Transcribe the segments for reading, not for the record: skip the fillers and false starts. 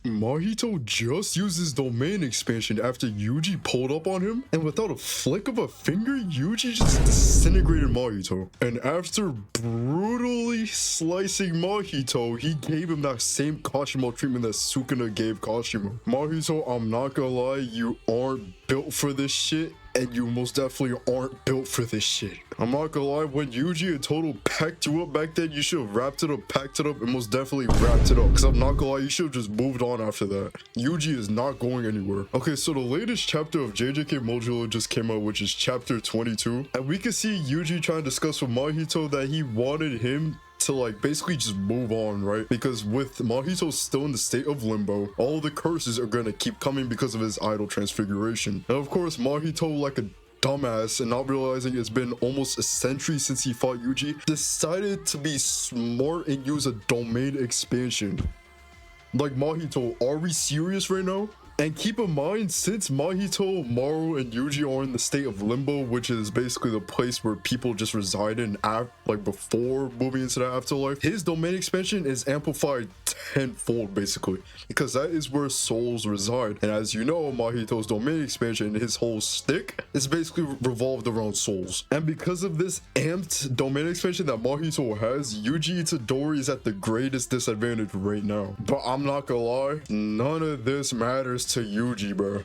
Mahito just used his domain expansion after Yuji pulled up on him, and without a flick of a finger, Yuji just disintegrated Mahito. And after brutally slicing Mahito, he gave him that same Kashimo treatment that Sukuna gave Kashimo. Mahito, I'm not gonna lie, you aren't built for this shit. And you most definitely aren't built for this shit. I'm not gonna lie, when Yuji and Total packed you up back then, you should have wrapped it up, packed it up, and most definitely wrapped it up. Because I'm not gonna lie, you should have just moved on after that. Yuji is not going anywhere. Okay, so the latest chapter of JJK Modular just came out, which is chapter 22. And we can see Yuji trying to discuss with Mahito that he wanted him to like basically just move on, right? Because with Mahito still in the state of limbo, all the curses are gonna keep coming because of his idol transfiguration. And of course, Mahito, like a dumbass and not realizing it's been almost a century since he fought Yuji, decided to be smart and use a domain expansion. Like, Mahito, are we serious right now? And keep in mind, since Mahito, Maru, and Yuji are in the state of limbo, which is basically the place where people just reside in like before moving into the afterlife, his domain expansion is amplified tenfold basically, because that is where souls reside. And as you know, Mahito's domain expansion, his whole stick, is basically revolved around souls. And because of this amped domain expansion that Mahito has, Yuji Itadori is at the greatest disadvantage right now. But I'm not gonna lie, none of this matters to Yuji, bro.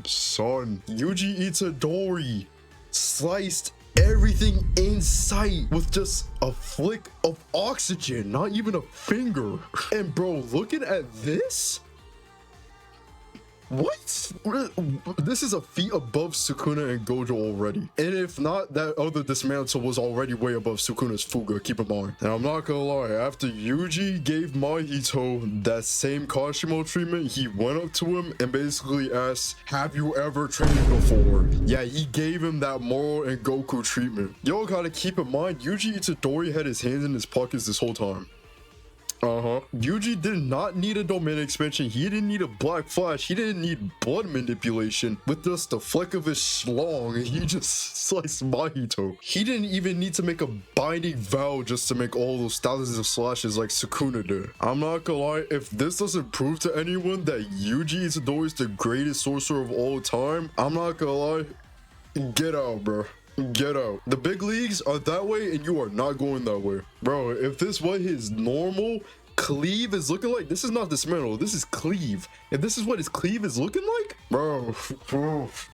Son, Yuji Itadori sliced everything in sight with just a flick of oxygen, not even a finger. And bro, looking at this, what? This is a feat above Sukuna and Gojo already. And if not, that other dismantle was already way above Sukuna's Fuga, keep in mind. And I'm not gonna lie, after Yuji gave Mahito that same Kashimo treatment, he went up to him and basically asked, have you ever trained before? Yeah, he gave him that Moro and Goku treatment. Y'all gotta keep in mind, Yuji Itadori had his hands in his pockets this whole time. Yuji did not need a domain expansion. He didn't need a black flash. He didn't need blood manipulation. With just the flick of his schlong, he just sliced Mahito. He didn't even need to make a binding vow just to make all those thousands of slashes like Sukuna did. I'm not gonna lie, if this doesn't prove to anyone that Yuji Itadori is the greatest sorcerer of all time, I'm not gonna lie, get out, bro. Get out. The big leagues are that way and you are not going that way. Bro, if this what his normal cleave is looking like, this is not dismantle, this is cleave. If this is what his cleave is looking like, bro.